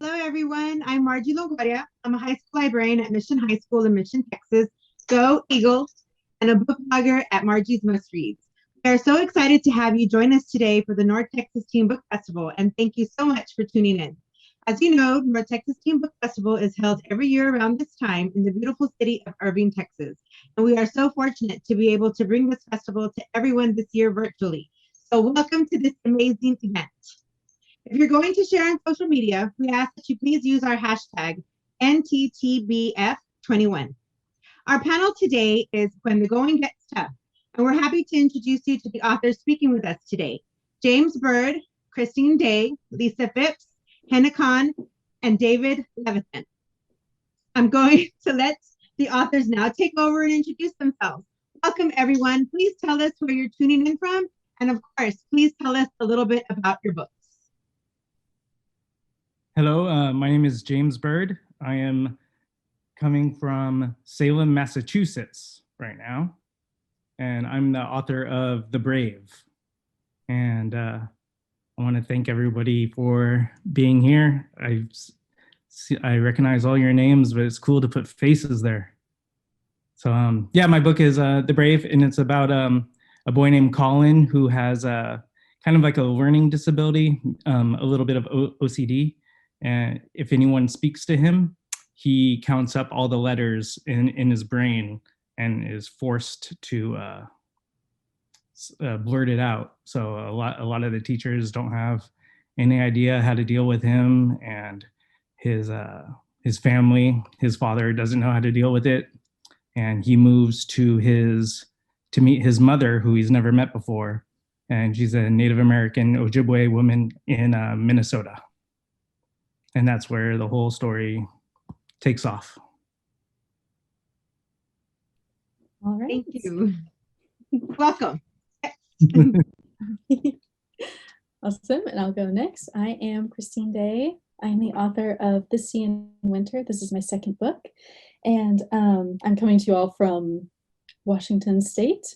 Hello, everyone. I'm Margie Longoria. I'm a high school librarian at Mission High School in Mission, Texas. Go Eagles, and a book blogger at Margie's Must Reads. We are so excited to have you join us today for the North Texas Teen Book Festival, and thank you so much for tuning in. As you know, North Texas Teen Book Festival is held every year around this time in the beautiful city of Irving, Texas. And we are so fortunate to be able to bring this festival to everyone this year virtually. So welcome to this amazing event. If you're going to share on social media, we ask that you please use our hashtag NTTBF21. Our panel today is When the Going Gets Tough, and we're happy to introduce you to the authors speaking with us today. James Bird, Christine Day, Lisa Phipps, Hannah Khan, and David Levithan. I'm going to let the authors now take over and introduce themselves. Welcome, everyone. Please tell us where you're tuning in from, and of course, please tell us a little bit about your books. Hello, my name is James Bird. I am coming from Salem, Massachusetts right now, and I'm the author of The Brave. And I want to thank everybody for being here. I recognize all your names, but it's cool to put faces there. So yeah, my book is The Brave, and it's about a boy named Colin who has kind of like a learning disability, a little bit of OCD. And if anyone speaks to him, he counts up all the letters in his brain and is forced to blurt it out. So a lot of the teachers don't have any idea how to deal with him, and his family, his father doesn't know how to deal with it, and he moves to meet his mother, who he's never met before, and she's a Native American Ojibwe woman in Minnesota. And that's where the whole story takes off. All right. Thank you. Welcome. Awesome. And I'll go next. I am Christine Day. I'm the author of The Sea in Winter. This is my second book. And I'm coming to you all from Washington State.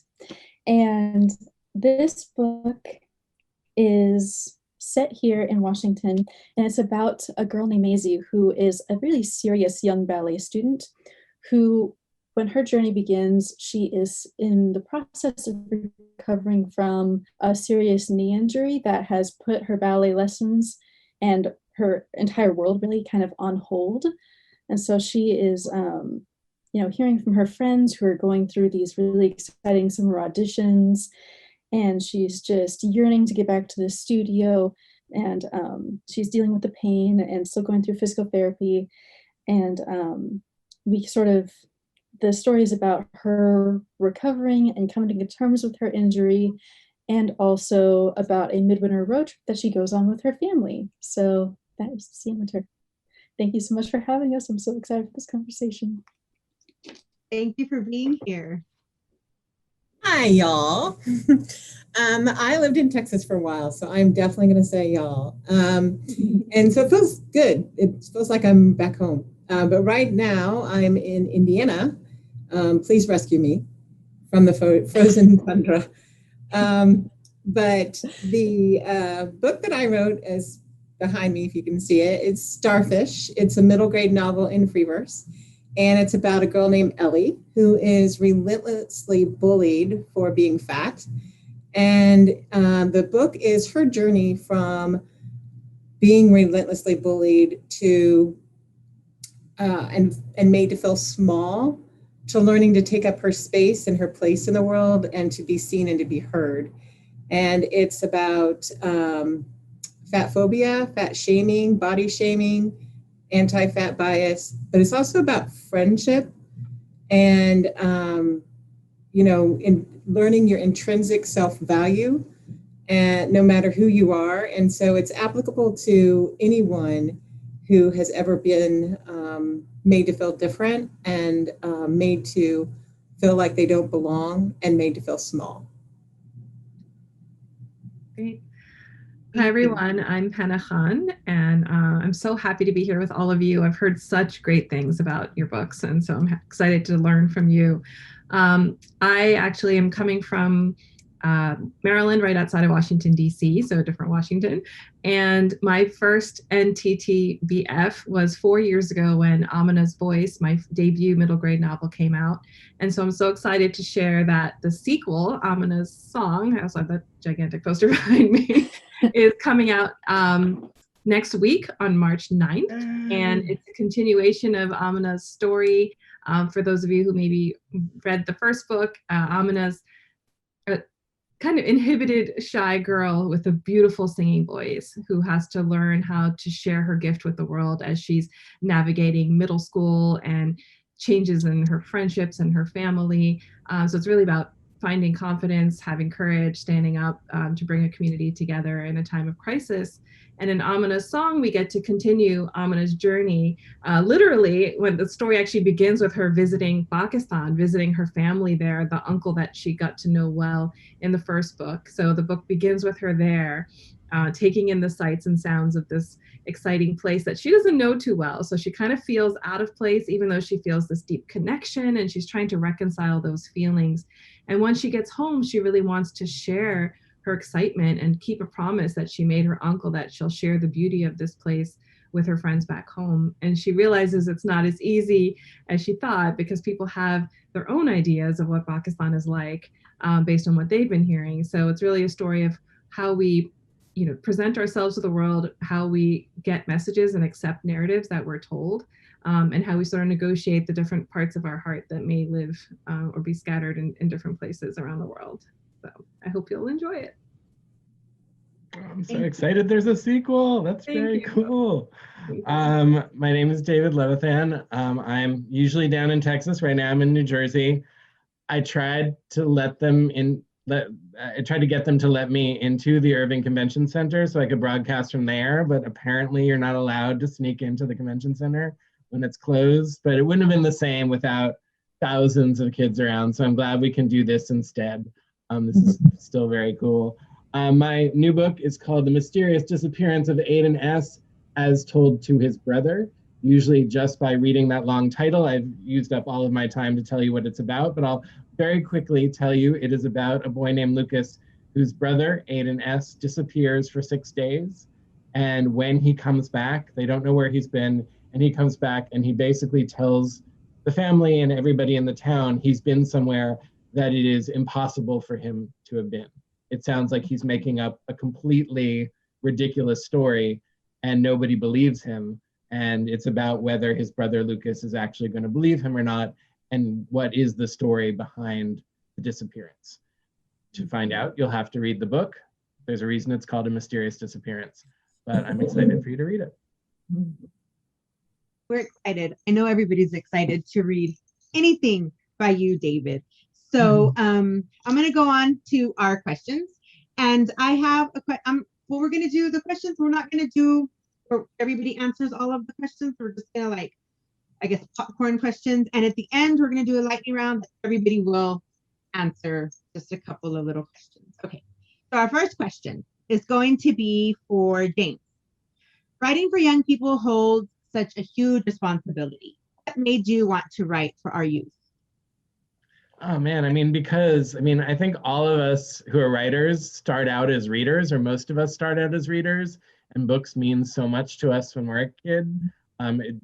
And this book is set here in Washington, and it's about a girl named Maisie who is a really serious young ballet student who, when her journey begins, she is in the process of recovering from a serious knee injury that has put her ballet lessons and her entire world really kind of on hold. And so she is hearing from her friends who are going through these really exciting summer auditions, and she's just yearning to get back to the studio, and she's dealing with the pain and still going through physical therapy. And the story is about her recovering and coming to terms with her injury, and also about a midwinter road trip that she goes on with her family. So that is The Sea in Winter. Thank you so much for having us. I'm so excited for this conversation. Thank you for being here. Hi, y'all. I lived in Texas for a while, so I'm definitely going to say y'all. And so it feels good. It feels like I'm back home. But right now I'm in Indiana. Please rescue me from the frozen tundra. But the book that I wrote is behind me, if you can see it. It's Starfish. It's a middle grade novel in free verse. And it's about a girl named Ellie who is relentlessly bullied for being fat. And the book is her journey from being relentlessly bullied to and made to feel small, to learning to take up her space and her place in the world and to be seen and to be heard. And it's about fat phobia, fat shaming, body shaming, anti-fat bias, but it's also about friendship and, in learning your intrinsic self-value, and no matter who you are. And so it's applicable to anyone who has ever been made to feel different and made to feel like they don't belong and made to feel small. Great. Hi, everyone. I'm Hannah Khan, and I'm so happy to be here with all of you. I've heard such great things about your books, and so I'm excited to learn from you. I actually am coming from Maryland, right outside of Washington, D.C., so a different Washington. And my first NTTBF was 4 years ago when Amina's Voice, my debut middle grade novel, came out. And so I'm so excited to share that the sequel, Amina's Song, I also have that gigantic poster behind me, is coming out next week on March 9th. And it's a continuation of Amina's story. For those of you who maybe read the first book, Amina's a kind of inhibited, shy girl with a beautiful singing voice who has to learn how to share her gift with the world as she's navigating middle school and changes in her friendships and her family. So it's really about finding confidence, having courage, standing up to bring a community together in a time of crisis. And in Amina's Song, we get to continue Amina's journey. Literally, when the story actually begins with her visiting Pakistan, visiting her family there, the uncle that she got to know well in the first book. So the book begins with her there, taking in the sights and sounds of this exciting place that she doesn't know too well. So she kind of feels out of place, even though she feels this deep connection, and she's trying to reconcile those feelings. And when she gets home, she really wants to share her excitement and keep a promise that she made her uncle that she'll share the beauty of this place with her friends back home. And she realizes it's not as easy as she thought, because people have their own ideas of what Pakistan is like based on what they've been hearing. So it's really a story of how we, present ourselves to the world, how we get messages and accept narratives that we're told, and how we sort of negotiate the different parts of our heart that may live or be scattered in different places around the world. So I hope you'll enjoy it. I'm so excited there's a sequel. That's very cool. My name is David Levithan. I'm usually down in Texas. Right now I'm in New Jersey. I tried to get them to let me into the Irving Convention Center so I could broadcast from there, but apparently you're not allowed to sneak into the convention center when it's closed. But it wouldn't have been the same without thousands of kids around. So I'm glad we can do this instead. This is still very cool. My new book is called The Mysterious Disappearance of Aiden S. as told to his brother. Usually just by reading that long title, I've used up all of my time to tell you what it's about, but I'll very quickly tell you it is about a boy named Lucas whose brother, Aiden S., disappears for 6 days. And when he comes back, they don't know where he's been, and he comes back and he basically tells the family and everybody in the town he's been somewhere that it is impossible for him to have been. It sounds like he's making up a completely ridiculous story and nobody believes him. And it's about whether his brother Lucas is actually going to believe him or not, and what is the story behind the disappearance. To find out, you'll have to read the book. There's a reason it's called A Mysterious Disappearance, but I'm excited for you to read it. We're excited. I know everybody's excited to read anything by you, David. So I'm going to go on to our questions. And I have we're going to do the questions. We're not going to do where everybody answers all of the questions. We're just going to popcorn questions. And at the end, we're going to do a lightning round that everybody will answer just a couple of little questions. Okay. So our first question is going to be for James. Writing for young people holds such a huge responsibility. What made you want to write for our youth? Oh man, I think all of us who are writers start out as readers, or most of us start out as readers, and books mean so much to us when we're a kid.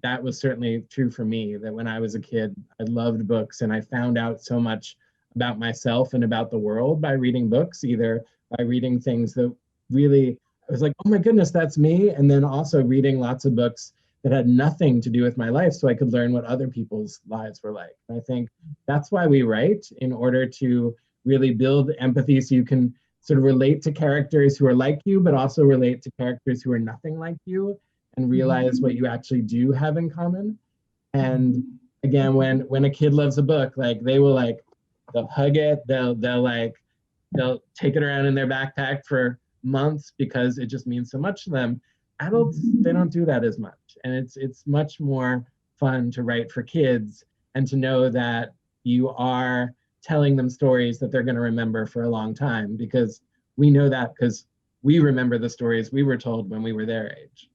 That was certainly true for me, that when I was a kid, I loved books, and I found out so much about myself and about the world by reading books, either by reading things that really, I was like, oh my goodness, that's me, and then also reading lots of books that had nothing to do with my life so I could learn what other people's lives were like. And I think that's why we write, in order to really build empathy so you can sort of relate to characters who are like you, but also relate to characters who are nothing like you, and realize what you actually do have in common. And again, when a kid loves a book, they'll hug it, they'll take it around in their backpack for months because it just means so much to them. Adults, they don't do that as much. And it's much more fun to write for kids and to know that you are telling them stories that they're going to remember for a long time, because we know that because we remember the stories we were told when we were their age.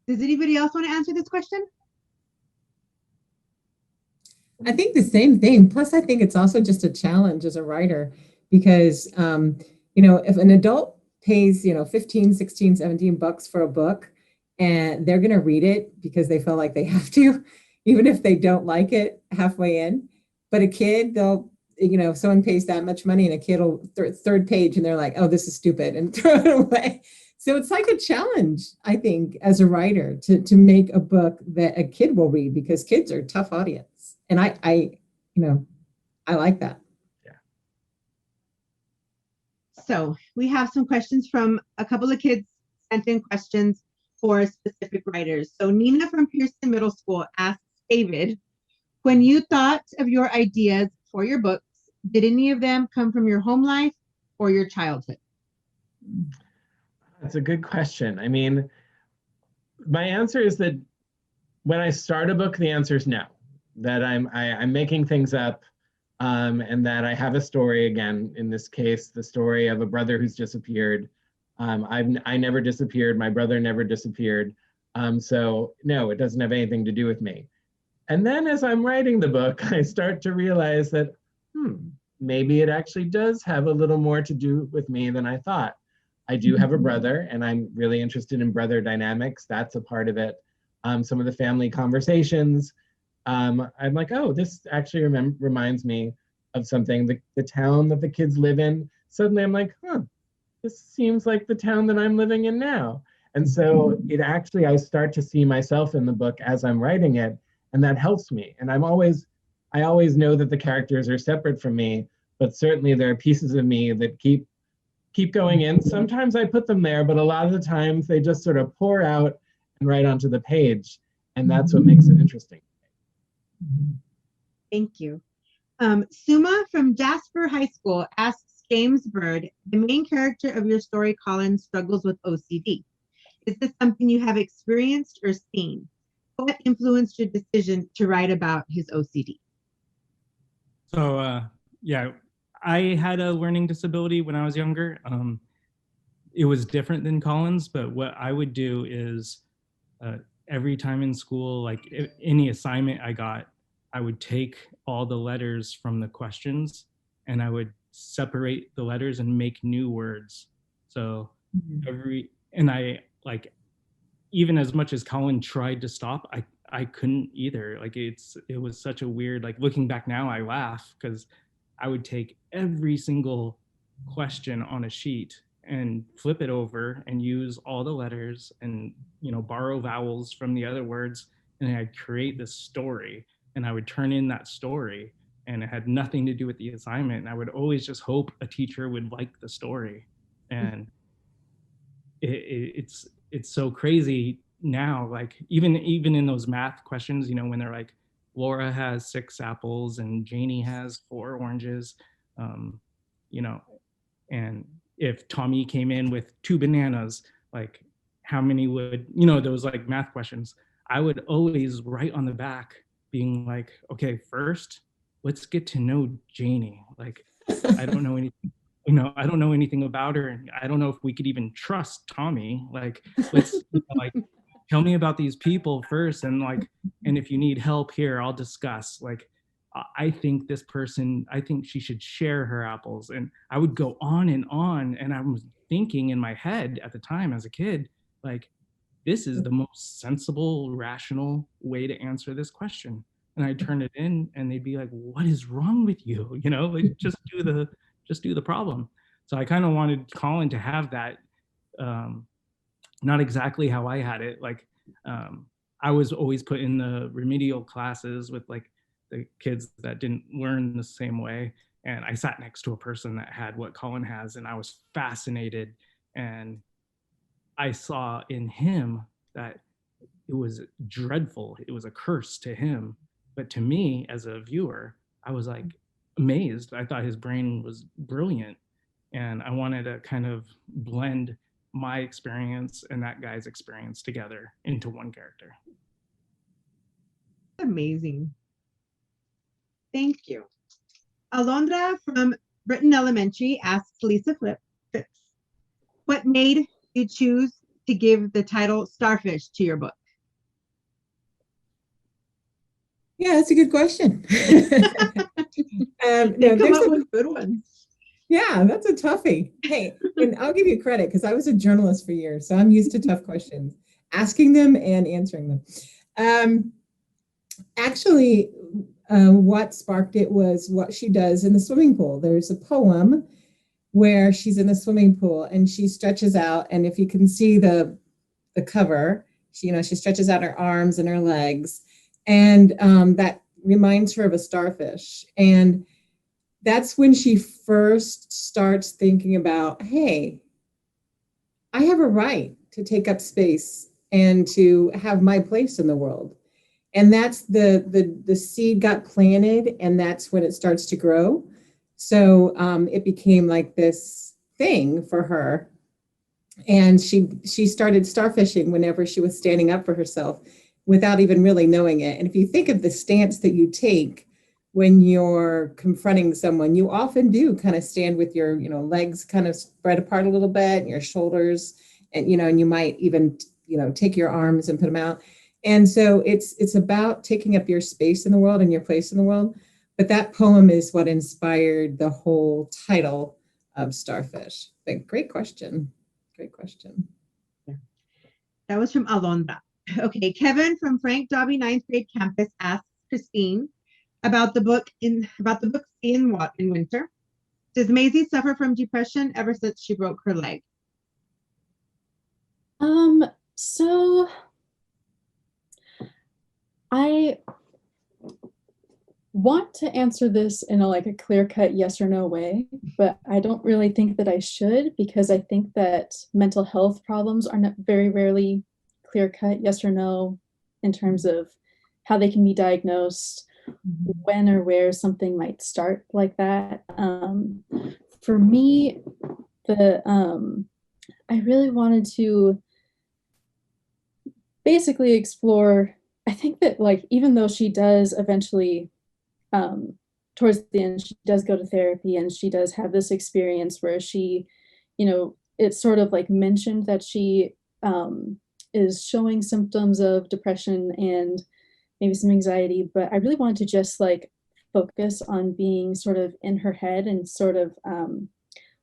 Does anybody else want to answer this question? I think the same thing. Plus, I think it's also just a challenge as a writer because, if an adult pays, 15, 16, 17 bucks for a book and they're going to read it because they feel like they have to, even if they don't like it halfway in. But a kid, they'll, if someone pays that much money and a kid will third page and they're like, oh, this is stupid, and throw it away. So it's like a challenge, I think, as a writer to make a book that a kid will read, because kids are a tough audience. And I like that. So we have some questions from a couple of kids sent in questions for specific writers. So Nina from Pearson Middle School asks David, when you thought of your ideas for your books, did any of them come from your home life or your childhood? That's a good question. I mean, my answer is that when I start a book, the answer is no, that I'm making things up, and that I have a story, again, in this case, the story of a brother who's disappeared. I never disappeared. My brother never disappeared. So no, it doesn't have anything to do with me. And then as I'm writing the book, I start to realize that, maybe it actually does have a little more to do with me than I thought. I do have a brother, and I'm really interested in brother dynamics. That's a part of it. Some of the family conversations, I'm like, oh, this actually reminds me of something, the town that the kids live in. Suddenly I'm like, this seems like the town that I'm living in now. And so I start to see myself in the book as I'm writing it, and that helps me. And I always know that the characters are separate from me, but certainly there are pieces of me that keep going in. Sometimes I put them there, but a lot of the times they just sort of pour out and right onto the page. And that's what makes it interesting. Thank you. Suma from Jasper High School asks James Bird, the main character of your story, Colin, struggles with OCD. Is this something you have experienced or seen? What influenced your decision to write about his OCD? So, yeah, I had a learning disability when I was younger. It was different than Colin's, but what I would do is every time in school, like any assignment I got, I would take all the letters from the questions and I would separate the letters and make new words. So even as much as Colin tried to stop, I couldn't either. Like it was such a weird, like looking back now, I laugh because I would take every single question on a sheet and flip it over and use all the letters and, borrow vowels from the other words. And I'd create this story and I would turn in that story, and it had nothing to do with the assignment. And I would always just hope a teacher would like the story. And it's so crazy now, like even in those math questions, when they're like, Laura has 6 apples and Janie has 4 oranges, and if Tommy came in with 2 bananas, like how many would, those like math questions, I would always write on the back being like, okay, first, let's get to know Janie. Like, I don't know anything. I don't know anything about her, and I don't know if we could even trust Tommy. Like, let's tell me about these people first, and if you need help here, I'll discuss. Like, I think this person, I think she should share her apples. And I would go on, and I was thinking in my head at the time as a kid, like, this is the most sensible, rational way to answer this question. And I'd turn it in, and they'd be like, what is wrong with you? Like, just do the problem. So I kind of wanted Colin to have that, not exactly how I had it. Like, I was always put in the remedial classes with like the kids that didn't learn the same way. And I sat next to a person that had what Colin has, and I was fascinated. And I saw in him that it was dreadful. It was a curse to him. But to me, as a viewer, I was like amazed. I thought his brain was brilliant. And I wanted to kind of blend my experience and that guy's experience together into one character. Amazing. Thank you. Alondra from Britton Elementary asks Lisa Phipps, what made you choose to give the title Starfish to your book? Yeah, that's a good question. They come up with good ones. Yeah, that's a toughie. Hey, and I'll give you credit because I was a journalist for years, so I'm used to tough questions, asking them and answering them. Um, Actually, what sparked it was what she does in the swimming pool. There's a poem where she's in the swimming pool and she stretches out, and if you can see the cover, she stretches out her arms and her legs, and that reminds her of a starfish. And that's when she first starts thinking about, hey, I have a right to take up space and to have my place in the world. And that's the seed got planted, and that's when it starts to grow. So it became like this thing for her. And she started starfishing whenever she was standing up for herself without even really knowing it. And if you think of the stance that you take when you're confronting someone, you often do kind of stand with your, legs kind of spread apart a little bit, and your shoulders, and and you might even, take your arms and put them out. And so it's about taking up your space in the world and your place in the world. But that poem is what inspired the whole title of Starfish. But great question. Great question. That was from Alondra. Okay, Kevin from Frank Dobby ninth grade campus asks Christine about the book Sea in Winter. Does Maisie suffer from depression ever since she broke her leg? So I want to answer this in a clear-cut yes or no way, but I don't really think that I should, because I think that mental health problems are not very rarely clear-cut yes or no in terms of how they can be diagnosed, when or where something might start like that. For me, I really wanted to basically explore. I think that even though she does eventually, towards the end, she does go to therapy and she does have this experience where she, it's sort of mentioned that she is showing symptoms of depression and maybe some anxiety, but I really wanted to just focus on being sort of in her head and sort of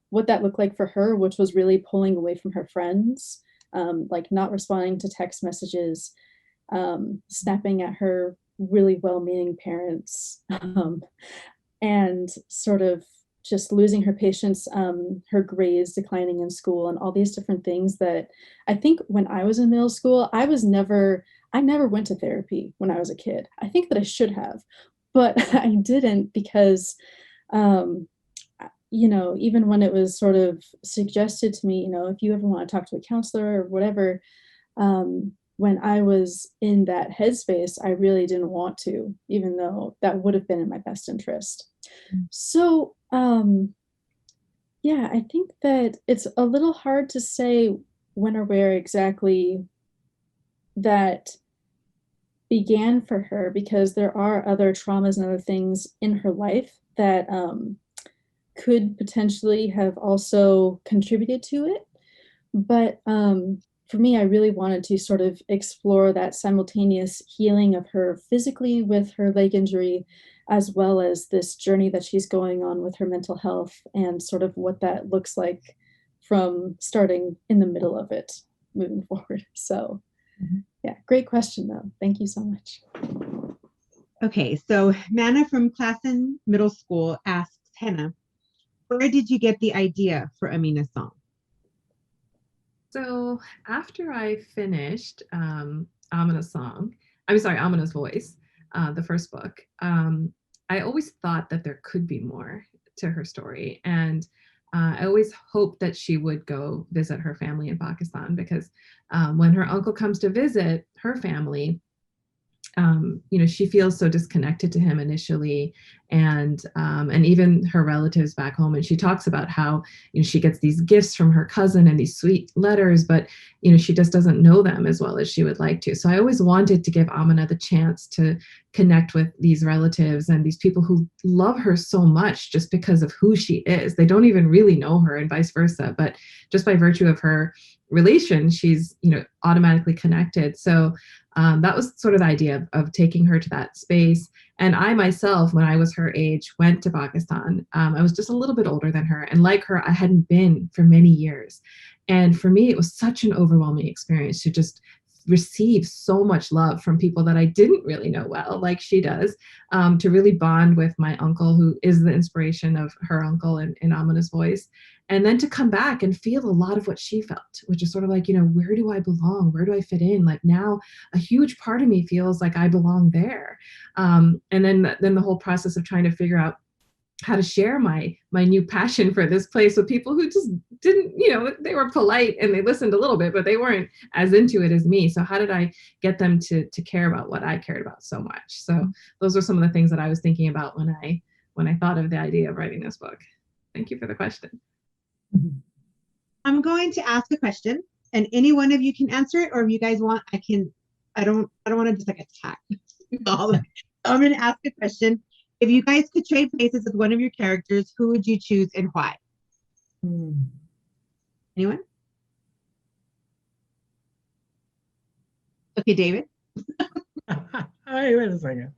what that looked like for her, which was really pulling away from her friends, not responding to text messages, snapping at her really well-meaning parents, and sort of just losing her patience, her grades declining in school, and all these different things that I think when I was in middle school, I never went to therapy when I was a kid. I think that I should have, but I didn't because, even when it was sort of suggested to me, if you ever want to talk to a counselor or whatever, when I was in that headspace, I really didn't want to, even though that would have been in my best interest. So, yeah, I think that it's a little hard to say when or where exactly that began for her, because there are other traumas and other things in her life that could potentially have also contributed to it. But for me, I really wanted to sort of explore that simultaneous healing of her physically with her leg injury, as well as this journey that she's going on with her mental health, and sort of what that looks like from starting in the middle of it moving forward. So yeah, great question though. Thank you so much. Okay, so Manna from Classen Middle School asks Hannah, where did you get the idea for Amina's song? So after I finished Amina's Voice, the first book, I always thought that there could be more to her story. And I always hoped that she would go visit her family in Pakistan, because when her uncle comes to visit her family, she feels so disconnected to him initially, and even her relatives back home. And she talks about how she gets these gifts from her cousin and these sweet letters, but she just doesn't know them as well as she would like to. So I always wanted to give Amina the chance to connect with these relatives and these people who love her so much just because of who she is. They don't even really know her, and vice versa, but just by virtue of her relation, she's, you know, automatically connected. So that was sort of the idea of taking her to that space. And I myself, when I was her age, went to Pakistan. I was just a little bit older than her. And like her, I hadn't been for many years. And for me, it was such an overwhelming experience to just receive so much love from people that I didn't really know well, like she does, to really bond with my uncle, who is the inspiration of her uncle in Amina's voice. And then to come back and feel a lot of what she felt, which is sort of like, you know, where do I belong? Where do I fit in? Like now a huge part of me feels like I belong there. And then the whole process of trying to figure out how to share my new passion for this place with people who just didn't, you know, they were polite and they listened a little bit, but they weren't as into it as me. So how did I get them to care about what I cared about so much? So those are some of the things that I was thinking about when I thought of the idea of writing this book. Thank you for the question. I'm going to ask a question, and any one of you can answer it, or if you guys want, I don't want to just like attack all of it. I'm going to ask a question. If you guys could trade places with one of your characters, who would you choose and why? Anyone? Okay, David. Hey, wait a second.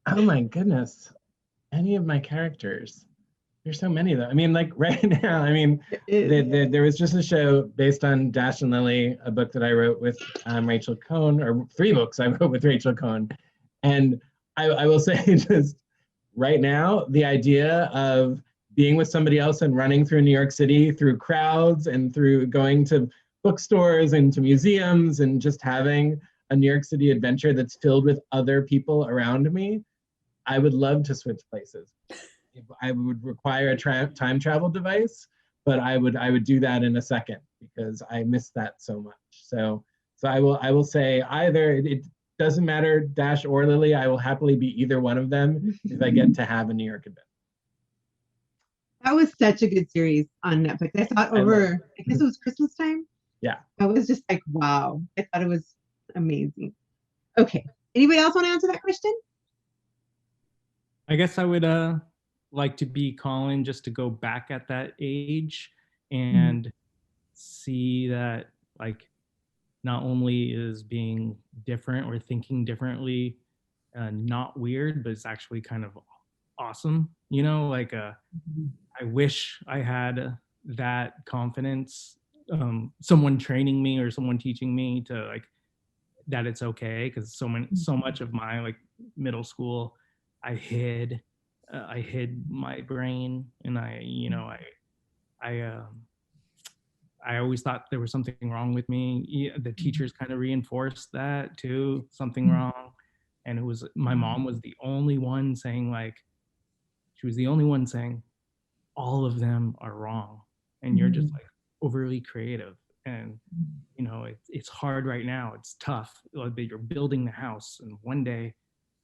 Oh my goodness. Any of my characters. There's so many though. I mean, like right now, I mean, there was just a show based on Dash and Lily, a book that I wrote with Rachel Cohn, or 3 books I wrote with Rachel Cohn. And I will say just right now, the idea of being with somebody else and running through New York City, through crowds and through going to bookstores and to museums and just having a New York City adventure that's filled with other people around me, I would love to switch places. I would require a time travel device, but I would do that in a second because I miss that so much. So I will say either. It doesn't matter, Dash or Lily. I will happily be either one of them if I get to have a New York adventure. That was such a good series on Netflix. I saw it over, I guess it was Christmas time. Yeah. I was just like, wow. I thought it was amazing. Okay. Anybody else want to answer that question? I guess I would like to be Colin, just to go back at that age and see that, like, not only is being different or thinking differently not weird, but it's actually kind of awesome. You know, like I wish I had that confidence, someone training me or someone teaching me to, like, that it's okay, because so much of my, like, middle school, I hid my brain, and I always thought there was something wrong with me. The teachers kind of reinforced that too, something wrong. And it was, my mom was the only one saying, like, she was the only one saying, all of them are wrong. And you're just like overly creative. And, you know, it's hard right now. It's tough. Like, you're building the house, and one day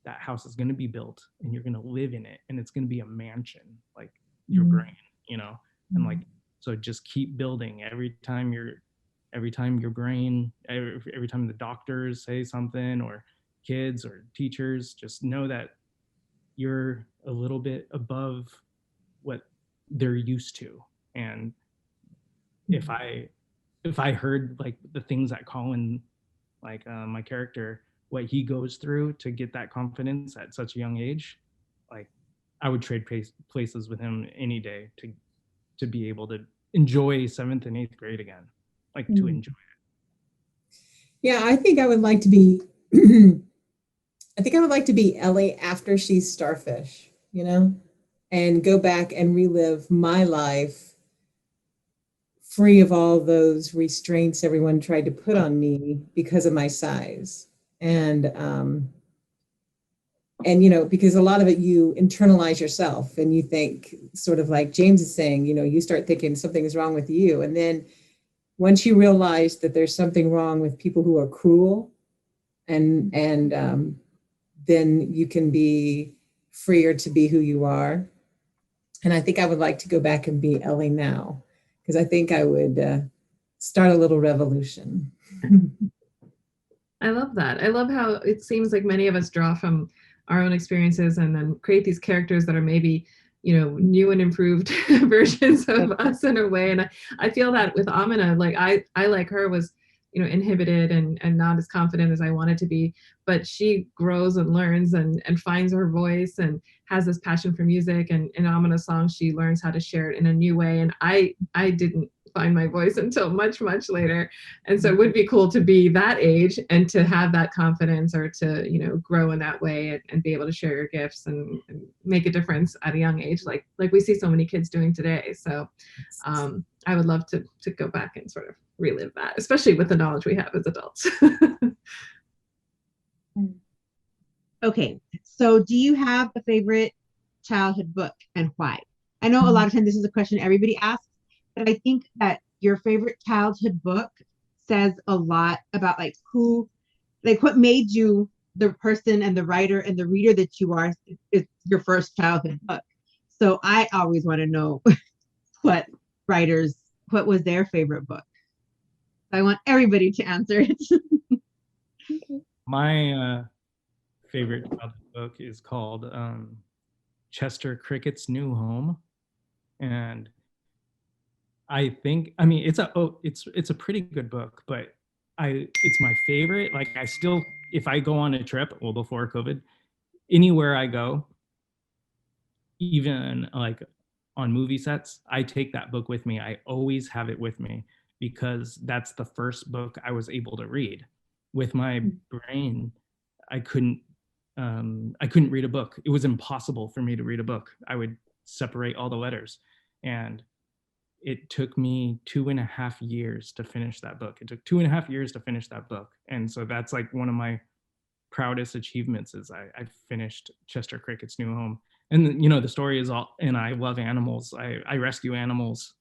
that house is going to be built and you're going to live in it, and it's going to be a mansion, like your brain, you know, and like, so just keep building. Every time your brain, every time the doctors say something, or kids or teachers, just know that you're a little bit above what they're used to. And if I heard, like, the things that Colin, like, my character, what he goes through to get that confidence at such a young age, like, I would trade places with him any day to be able to enjoy 7th and 8th grade again, like to enjoy it. Yeah, I think I would like to be Ellie after she's Starfish, you know, and go back and relive my life free of all those restraints everyone tried to put on me because of my size. And you know, because a lot of it you internalize yourself, and you think, sort of like James is saying, you know, you start thinking something is wrong with you. And then once you realize that there's something wrong with people who are cruel, and then you can be freer to be who you are. And I think I would like to go back and be Ellie now, because I think I would start a little revolution. I love that. I love how it seems like many of us draw from our own experiences and then create these characters that are maybe, new and improved versions of us in a way. And I feel that with Amina, like I like her was, inhibited and not as confident as I wanted to be, but she grows and learns and finds her voice and has this passion for music. And in Amina's songs, she learns how to share it in a new way. And I didn't find my voice until much, much later. And so it would be cool to be that age and to have that confidence, or to, grow in that way and be able to share your gifts and make a difference at a young age, like we see so many kids doing today. So I would love to go back and sort of relive that, especially with the knowledge we have as adults. Okay, so do you have a favorite childhood book and why? I know a lot of times this is a question everybody asks, but I think that your favorite childhood book says a lot about what made you the person and the writer and the reader that you are is your first childhood book. So I always want to know what was their favorite book. I want everybody to answer it. My favorite childhood book is called Chester Cricket's New Home, and I think it's a pretty good book, but it's my favorite. Like I still, if I go on a trip, well, before COVID, anywhere I go, even like on movie sets, I take that book with me. I always have it with me because that's the first book I was able to read. With my brain, I couldn't read a book. It was impossible for me to read a book. I would separate all the letters, and it took me 2.5 years to finish that book. It took 2.5 years to finish that book. And so that's like one of my proudest achievements is I finished Chester Cricket's New Home. And the story is all, and I love animals. I rescue animals.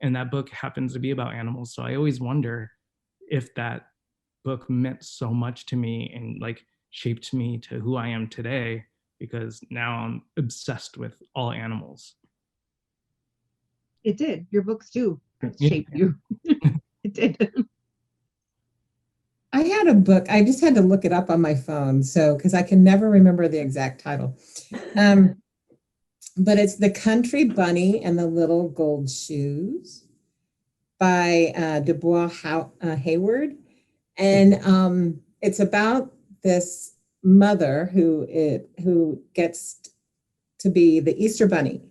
And that book happens to be about animals. So I always wonder if that book meant so much to me and like shaped me to who I am today, because now I'm obsessed with all animals. It did. Your books too shaped you. It did. I had a book. I just had to look it up on my phone, because I can never remember the exact title. But it's The Country Bunny and the Little Gold Shoes by Dubois Hayward. And it's about this mother who gets to be the Easter Bunny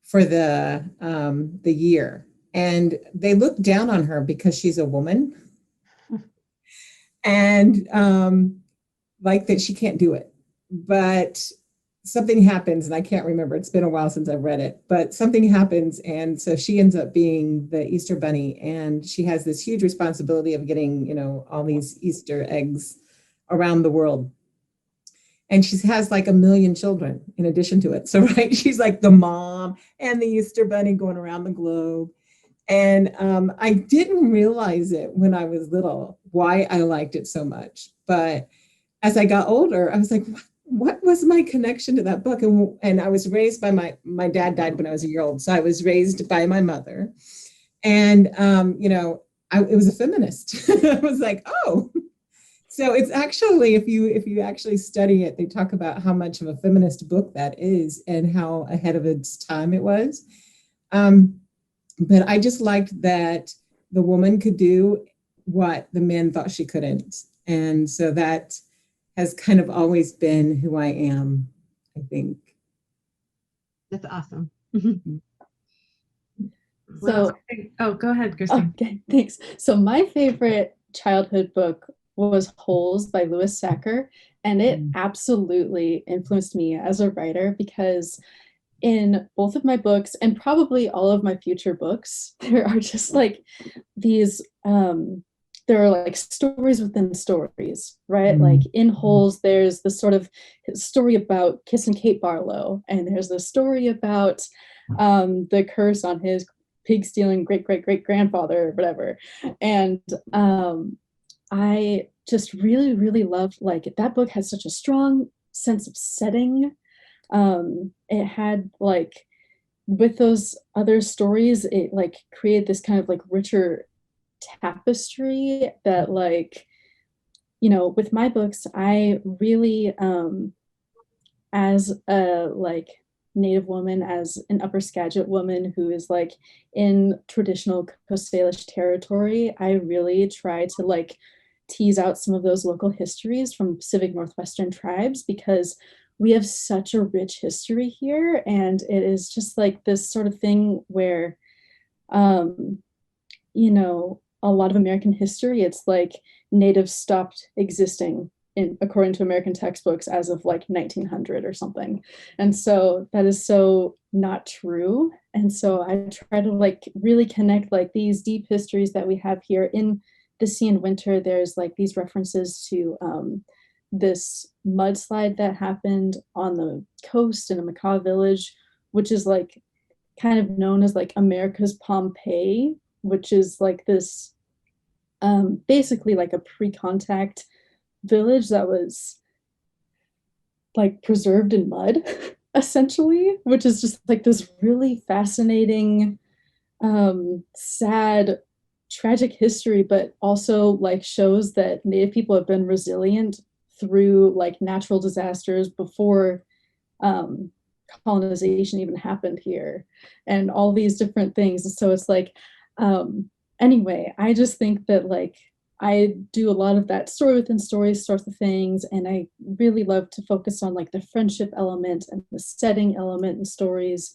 for the year. And they look down on her because she's a woman. And like that she can't do it. But something happens, and I can't remember. It's been a while since I've read it, but something happens. And so she ends up being the Easter Bunny, and she has this huge responsibility of getting, all these Easter eggs around the world. And she has like 1 million children in addition to it. So, right, she's like the mom and the Easter Bunny going around the globe. And I didn't realize it when I was little, why I liked it so much. But as I got older, I was like, what was my connection to that book? And I was raised by my dad died when I was a year old. So I was raised by my mother. And, it was a feminist. I was like, oh. So it's actually, if you actually study it, they talk about how much of a feminist book that is and how ahead of its time it was. But I just liked that the woman could do what the men thought she couldn't. And so that has kind of always been who I am, I think. That's awesome. So, go ahead, Christine. Okay, thanks. So my favorite childhood book was Holes by Louis Sachar, and it absolutely influenced me as a writer, because in both of my books and probably all of my future books, there are just like these there are like stories within stories, right? Like in Holes, there's the sort of story about Kiss and Kate Barlow, and there's the story about the curse on his pig stealing great great great grandfather or whatever. And I just really, really loved, like, that book had such a strong sense of setting. It had like, with those other stories, it like created this kind of like richer tapestry that, like, with my books, I really, as a like Native woman as an Upper Skagit woman who is like in traditional Coast Salish territory, I really try to like tease out some of those local histories from Pacific Northwestern tribes, because we have such a rich history here, and it is just like this sort of thing where you know, a lot of American history, it's like natives stopped existing according to American textbooks as of like 1900 or something. And so that is so not true. And so I try to like really connect like these deep histories that we have here in the Sea in Winter. There's like these references to this mudslide that happened on the coast in a Makah village, which is like kind of known as like America's Pompeii, which is like this basically like a pre-contact village that was like preserved in mud essentially, which is just like this really fascinating sad tragic history, but also like shows that Native people have been resilient through like natural disasters before colonization even happened here, and all these different things. And so it's like anyway, I just think that like I do a lot of that story within stories sorts of things, and I really love to focus on like the friendship element and the setting element in stories,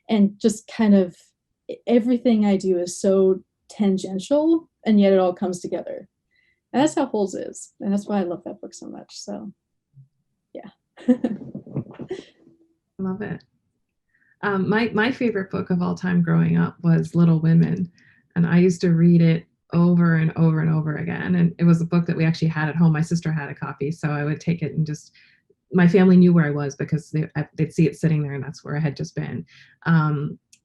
and just kind of everything I do is so tangential, and yet it all comes together. And that's how Holes is, and that's why I love that book so much. So yeah. Love it. My favorite book of all time growing up was Little Women, and I used to read it over and over and over again. And it was a book that we actually had at home. My sister had a copy, so I would take it and just, my family knew where I was because they'd see it sitting there, and that's where I had just been.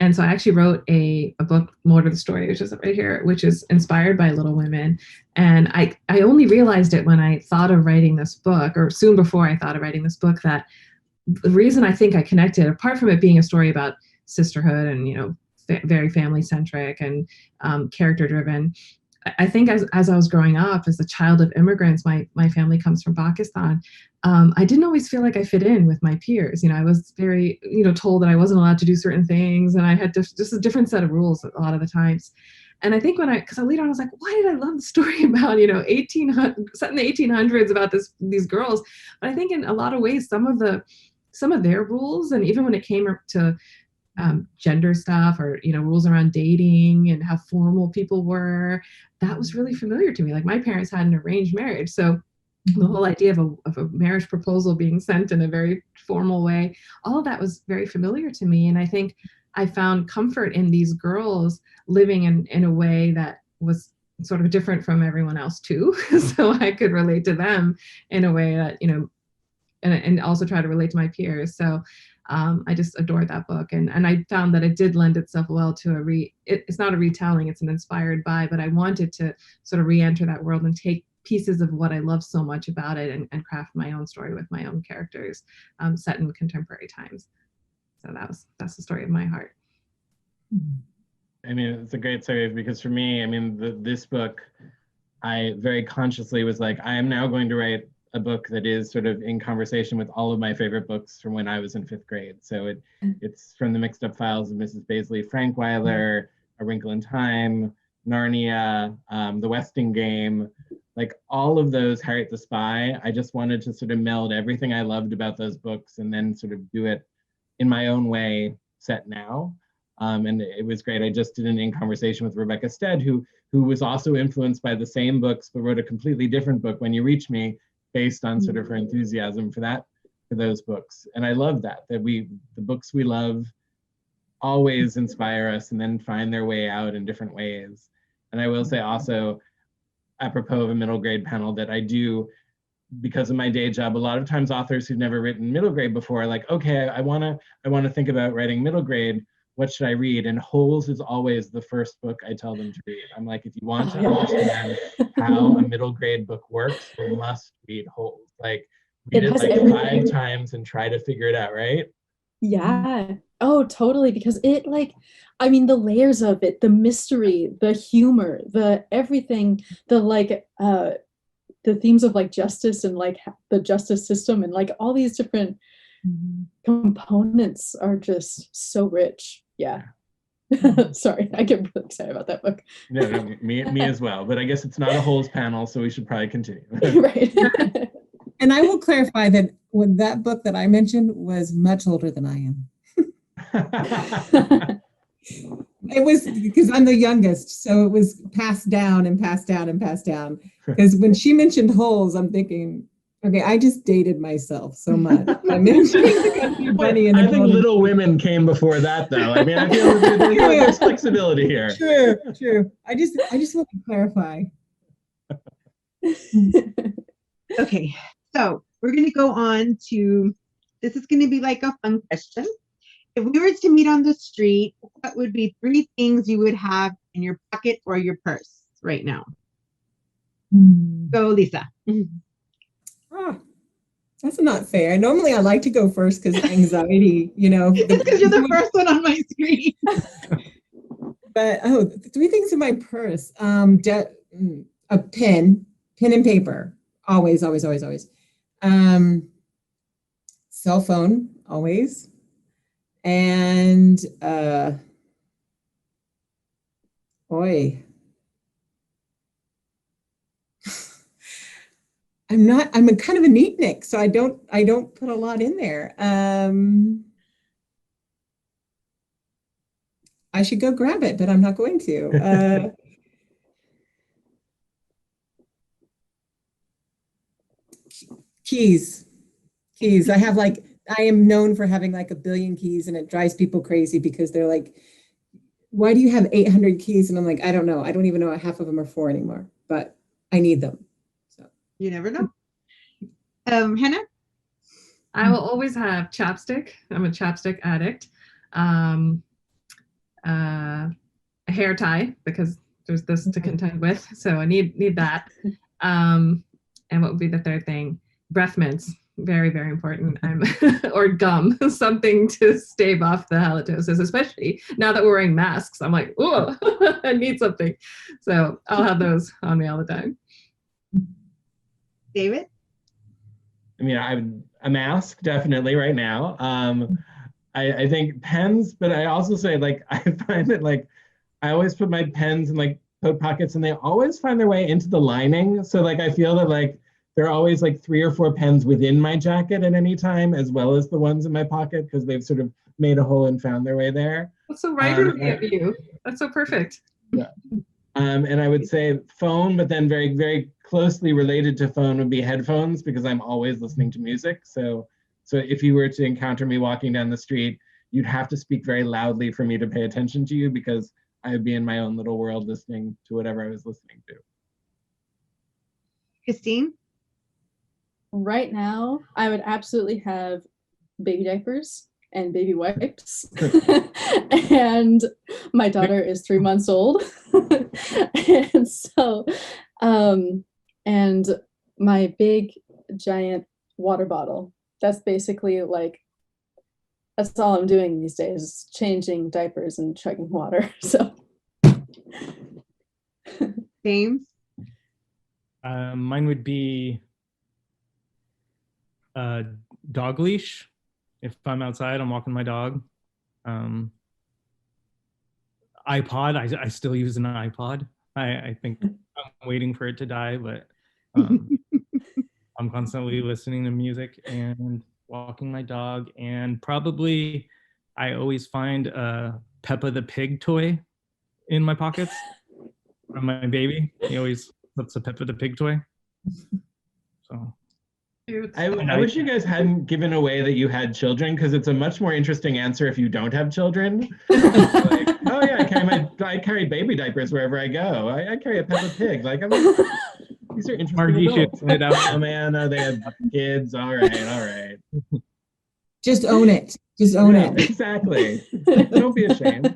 And so I actually wrote a book, More to the Story, which is right here, which is inspired by Little Women. And I only realized it when I thought of writing this book, or soon before I thought of writing this book, that the reason I think I connected, apart from it being a story about sisterhood and, you know, very family centric and character driven, I think as I was growing up as a child of immigrants, my family comes from Pakistan. I didn't always feel like I fit in with my peers. You know, I was very, you know, told that I wasn't allowed to do certain things, and I had just a different set of rules a lot of the times. And I think because later on I was like, why did I love the story about, you know, set in the 1800s about these girls? But I think in a lot of ways, some of their rules, and even when it came to gender stuff, or, you know, rules around dating and how formal people were, that was really familiar to me. Like, my parents had an arranged marriage, so the whole idea of a marriage proposal being sent in a very formal way, all of that was very familiar to me. And I think I found comfort in these girls living in a way that was sort of different from everyone else too. So I could relate to them in a way that, you know, and also try to relate to my peers. So I just adored that book. And I found that it did lend itself well to it's not a retelling, it's an inspired by, but I wanted to sort of re-enter that world and take pieces of what I love so much about it and craft my own story with my own characters set in contemporary times. So that's the story of my heart. I mean, it's a great story, because for me, I mean, this book, I very consciously was like, I am now going to write a book that is sort of in conversation with all of my favorite books from when I was in 5th grade. So it's from the Mixed Up Files of Mrs. Baisley Frankweiler, A Wrinkle in Time, Narnia, The Westing Game, like all of those, Harriet the Spy. I just wanted to sort of meld everything I loved about those books and then sort of do it in my own way, set now. And it was great. I just did an In Conversation with Rebecca Stead, who was also influenced by the same books, but wrote a completely different book, When You Reach Me, based on sort of her enthusiasm for those books. And I love that the books we love always inspire us and then find their way out in different ways. And I will say also, apropos of a middle grade panel, that I do, because of my day job, a lot of times authors who've never written middle grade before are like, okay, I wanna think about writing middle grade. What should I read? And Holes is always the first book I tell them to read. I'm like, if you want to understand how a middle grade book works, you must read Holes. Like, read it like everything. 5 times and try to figure it out, right? Yeah. Oh, totally. Because it, like, I mean, the layers of it, the mystery, the humor, the everything, the like, the themes of like justice and like the justice system and like all these different components are just so rich. Yeah. Sorry, I get really excited about that book. No, me as well. But I guess it's not a holes panel, so we should probably continue. Right. And I will clarify that with that book that I mentioned was much older than I am. It was because I'm the youngest, so it was passed down and passed down and passed down. Because when she mentioned holes, I'm thinking, okay, I just dated myself so much. I mentioned the Country Bunny and I the think Golden Little Women came before that, though. I mean, I feel there's flexibility here. True. I just want to clarify. Okay, so we're going to go on to, this is going to be like a fun question. If we were to meet on the street, what would be 3 things you would have in your pocket or your purse right now? Go, Lisa. Oh, that's not fair. Normally I like to go first because anxiety, It's because you're the first one on my screen. But 3 things in my purse. A pen and paper. Always. Cell phone, always. And I'm a kind of a neatnik, so I don't put a lot in there. I should go grab it, but I'm not going to. Keys. I am known for having like 1 billion keys, and it drives people crazy because they're like, why do you have 800 keys? And I'm like, I don't know. I don't even know what half of them are for anymore, but I need them. So You never know. Hannah? I will always have chapstick. I'm a chapstick addict. A hair tie, because there's this to contend with, so I need that. And what would be the 3rd thing? Breath mints. Very, very important. Or gum, something to stave off the halitosis, especially now that we're wearing masks. I'm like, oh, I need something. So I'll have those on me all the time. David? I mean, a mask, definitely right now. I think pens, but I also say, like, I find that, like, I always put my pens in, like, coat pockets, and they always find their way into the lining. So, like, I feel that, like, there are always, like, 3 or 4 pens within my jacket at any time, as well as the ones in my pocket, because they've sort of made a hole and found their way there. That's so writerly of you. That's so perfect. Yeah. And I would say phone, but then very, very closely related to phone would be headphones, because I'm always listening to music. So if you were to encounter me walking down the street, you'd have to speak very loudly for me to pay attention to you, because I would be in my own little world listening to whatever I was listening to. Christine? Right now, I would absolutely have baby diapers and baby wipes. And my daughter is 3 months old. And so, and my big giant water bottle. That's basically like, that's all I'm doing these days, changing diapers and chugging water. So. James? Mine would be a dog leash. If I'm outside, I'm walking my dog. iPod, I still use an iPod. I think I'm waiting for it to die, but I'm constantly listening to music and walking my dog. And probably I always find a Peppa the Pig toy in my pockets from my baby. He always puts a Peppa the Pig toy. So I wish you guys hadn't given away that you had children, because it's a much more interesting answer if you don't have children. Like, oh yeah, I carry baby diapers wherever I go. I carry a Peppa Pig. Like, I'm like, these are interesting Margie adults. should Oh man, they have kids. All right. just own it. Just own Yeah, it. exactly. Don't be ashamed.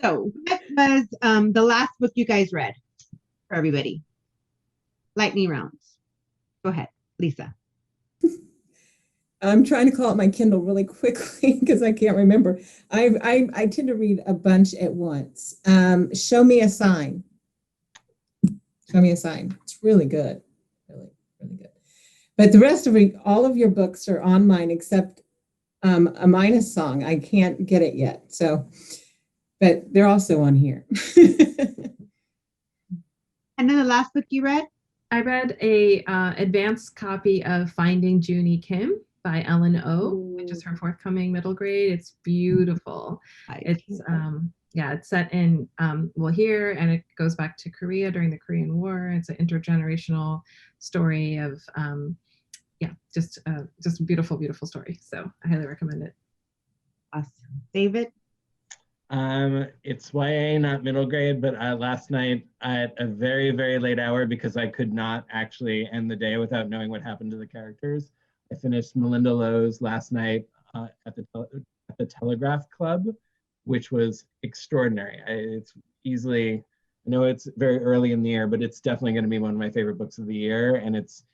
So what was the last book you guys read for everybody? Lightning rounds. Go ahead, Lisa. I'm trying to call out my Kindle really quickly because I can't remember. I tend to read a bunch at once. Show Me a Sign. Show Me a Sign. It's really good. Really, really good. But the rest of all of your books are on mine except a Minus song. I can't get it yet. So, but they're also on here. And then the last book you read? I read a advanced copy of Finding Junie Kim by Ellen O, which is her forthcoming middle grade. It's beautiful. It's yeah, it's set in well here, and it goes back to Korea during the Korean War. It's an intergenerational story of yeah, just a beautiful, beautiful story. So I highly recommend it. Awesome. David? It's YA, not middle grade, but last night at a very, very late hour, because I could not actually end the day without knowing what happened to the characters, I finished Melinda Lowe's last night at the Telegraph Club, which was extraordinary. It's easily, I know it's very early in the year, but it's definitely going to be one of my favorite books of the year. And it's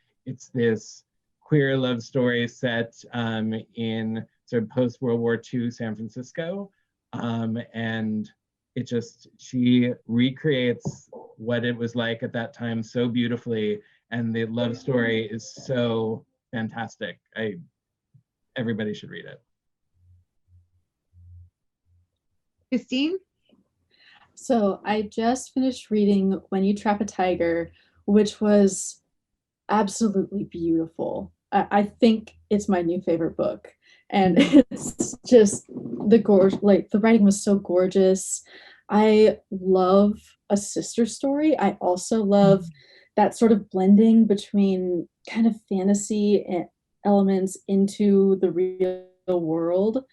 this queer love story set in sort of post-World War II San Francisco. And it just, she recreates what it was like at that time so beautifully, and the love story is so fantastic. Everybody should read it. Christine? So I just finished reading When You Trap a Tiger, which was absolutely beautiful. I think it's my new favorite book. And it's just the writing was so gorgeous. I love a sister story. I also love that sort of blending between kind of fantasy elements into the real world,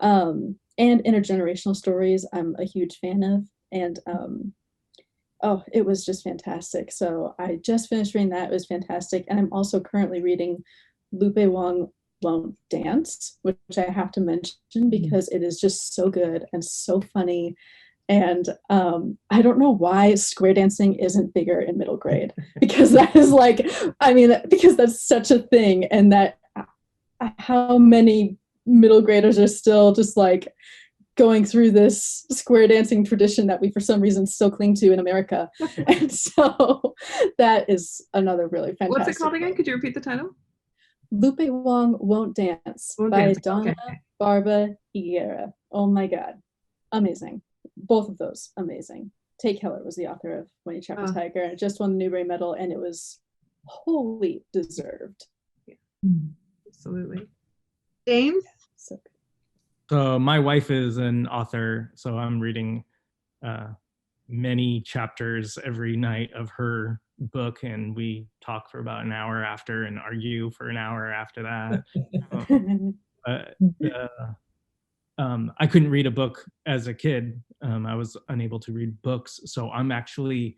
and intergenerational stories I'm a huge fan of. And oh, it was just fantastic. So I just finished reading that. It was fantastic. And I'm also currently reading Lupe Wong Won't Dance, which I have to mention because it is just so good and so funny. And I don't know why square dancing isn't bigger in middle grade, because that is like, I mean, because that's such a thing, and that how many middle graders are still just like going through this square dancing tradition that we for some reason still cling to in America. And so that is another really fantastic What's it called again? book. Could you repeat the title? Lupe Wong Won't Dance by Donna Barba Higuera. Oh my God. Amazing. Both of those, amazing. Tay Keller was the author of When You Trap a Tiger, and it just won the Newbery Medal, and it was wholly deserved. Yeah. Absolutely. James? So good. So my wife is an author, so I'm reading many chapters every night of her book, and we talk for about an hour after and argue for an hour after that. I couldn't read a book as a kid. I was unable to read books, so I'm actually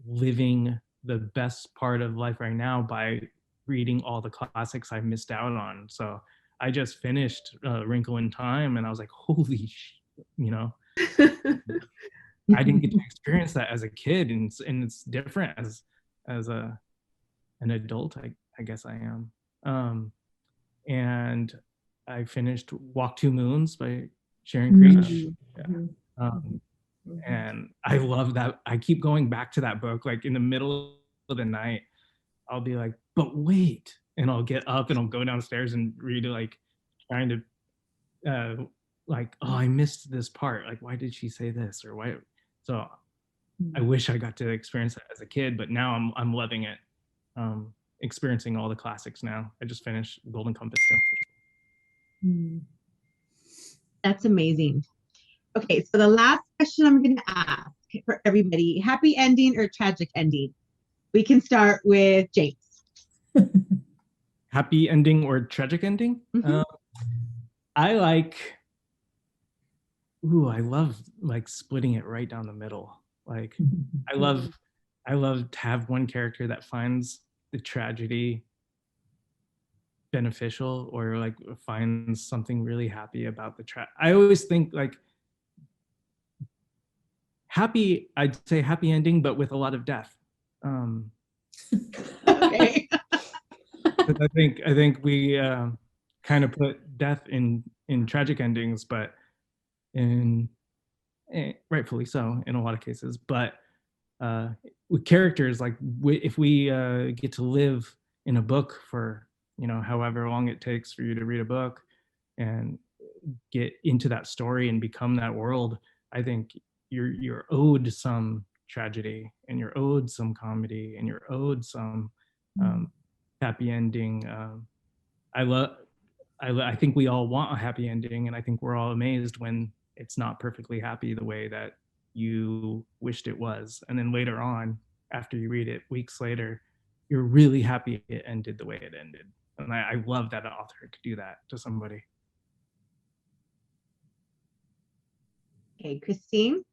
living the best part of life right now by reading all the classics I missed out on. So I just finished Wrinkle in Time, and I was like, holy shit, you know. I didn't get to experience that as a kid, and it's different as an adult. I guess I am. And I finished Walk Two Moons by Sharon Creech. Yeah. And I love that. I keep going back to that book, like in the middle of the night. I'll be like, but wait, and I'll get up and I'll go downstairs and read it, like trying to like, oh, I missed this part. Like, why did she say this? Or why? So I wish I got to experience that as a kid, but now I'm loving it. Experiencing all the classics now. I just finished Golden Compass too. That's amazing. Okay, so the last question I'm going to ask for everybody, happy ending or tragic ending? We can start with James. Happy ending or tragic ending? I love like splitting it right down the middle. Like I love to have one character that finds the tragedy beneficial, or like finds something really happy about the I always think like happy, I'd say happy ending, but with a lot of death. Okay. I think we kind of put death in tragic endings, but rightfully so in a lot of cases. But with characters, like if we get to live in a book for, however long it takes for you to read a book and get into that story and become that world, I think you're owed some tragedy, and you're owed some comedy, and you're owed some happy ending. I think we all want a happy ending, and I think we're all amazed when it's not perfectly happy the way that you wished it was. And then later on, after you read it, weeks later, you're really happy it ended the way it ended. And I love that an author could do that to somebody. Okay, Christine.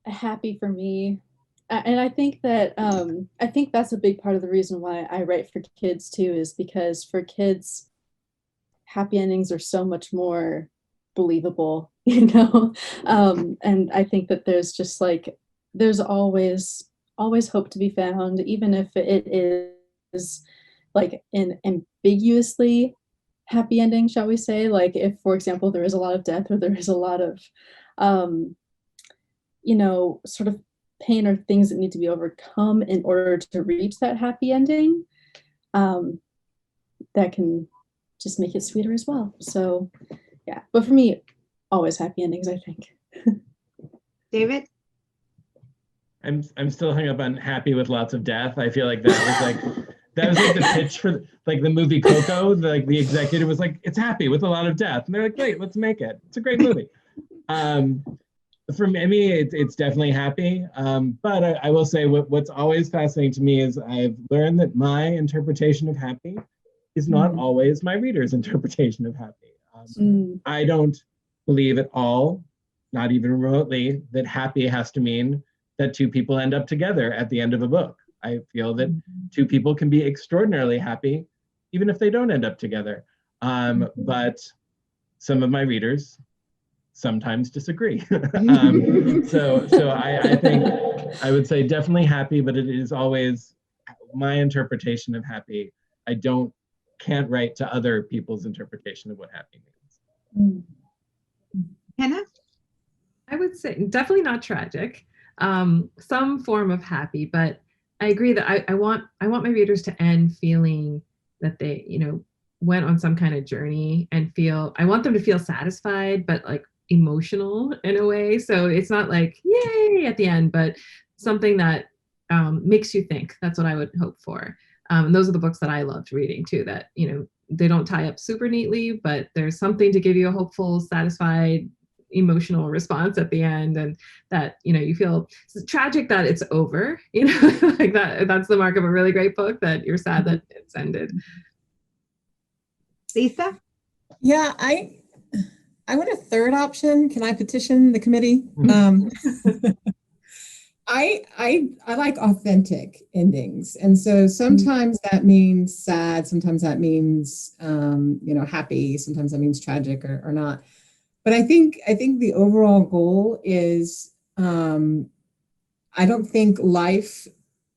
Happy for me. And I think that I think that's a big part of the reason why I write for kids too, is because for kids, happy endings are so much more believable, and I think that there's just like, there's always hope to be found, even if it is like an ambiguously happy ending, shall we say. Like if, for example, there is a lot of death, or there is a lot of sort of pain or things that need to be overcome in order to reach that happy ending, that can just make it sweeter as well. So yeah, but for me, always happy endings, I think. David? I'm still hung up on happy with lots of death. I feel like that was like the pitch for like the movie Coco. The executive was like, it's happy with a lot of death, and they're like, great, let's make it. It's a great movie. For me, it's definitely happy. But I will say what's always fascinating to me is I've learned that my interpretation of happy is not always my reader's interpretation of happy. I don't believe at all, not even remotely, that happy has to mean that two people end up together at the end of a book. I feel that two people can be extraordinarily happy even if they don't end up together. But some of my readers sometimes disagree. So I think I would say definitely happy, but it is always my interpretation of happy. I can't write to other people's interpretation of what happy means. Hannah? I would say definitely not tragic. Some form of happy, but I agree that I want my readers to end feeling that they, went on some kind of journey and I want them to feel satisfied, but like emotional in a way. So it's not like yay at the end, but something that makes you think. That's what I would hope for. And those are the books that I loved reading too, that, they don't tie up super neatly, but there's something to give you a hopeful, satisfied, emotional response at the end, and that you feel it's tragic that it's over, like that's the mark of a really great book, that you're sad that it's ended. Lisa? Yeah, I want a third option. Can I petition the committee? I like authentic endings, and so sometimes that means sad, sometimes that means happy, sometimes that means tragic or not. But I think the overall goal is I don't think life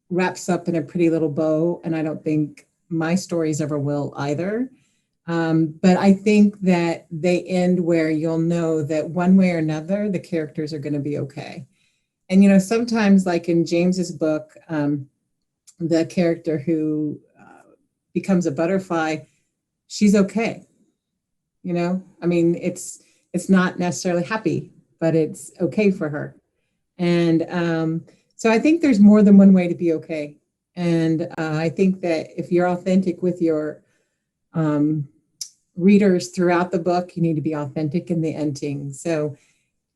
wraps up in a pretty little bow, and I don't think my stories ever will either. But I think that they end where you'll know that one way or another, the characters are going to be okay. And, sometimes like in James's book, the character who becomes a butterfly, she's okay. I mean, it's not necessarily happy, but it's okay for her. And so I think there's more than one way to be okay. And I think that if you're authentic with your readers throughout the book, you need to be authentic in the ending. So,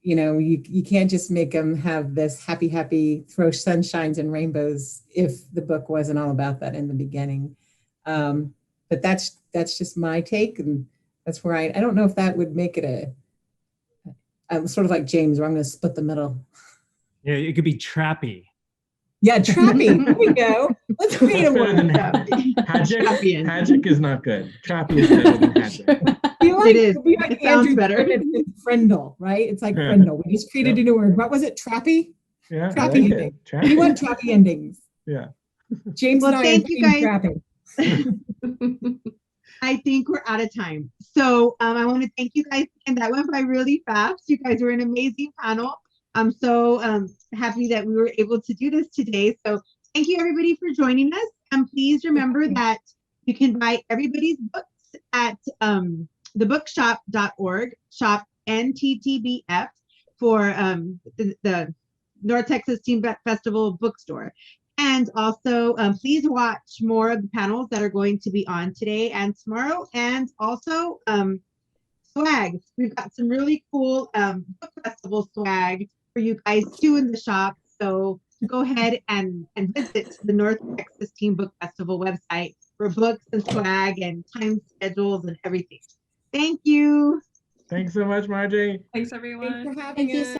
you can't just make them have this happy, throw sunshines and rainbows if the book wasn't all about that in the beginning. But that's just my take. And that's where I don't know if that would make it I'm sort of like James, where I'm going to split the middle. Yeah, it could be trappy. Yeah, trappy. There we go. Let's create a word. Hagic is not good. Trappy is better than hagic. It is. It sounds better. Friendle, right? It's like friendle. We just created a new word. What was it? Trappy? Yeah. Trappy like ending. We want trappy endings. Yeah. James and I thank you guys. Trappy. I think we're out of time. So I want to thank you guys. And that went by really fast. You guys were an amazing panel. I'm so happy that we were able to do this today. So Thank you everybody for joining us. And please remember that you can buy everybody's books at thebookshop.org, shop NTTBF for the North Texas Teen Festival bookstore. And also, please watch more of the panels that are going to be on today and tomorrow. And also, swag. We've got some really cool book festival swag for you guys too in the shop. So go ahead and visit the North Texas Teen Book Festival website for books and swag and time schedules and everything. Thank you. Thanks so much, Margie. Thanks, everyone. Thanks for having Thank you us. so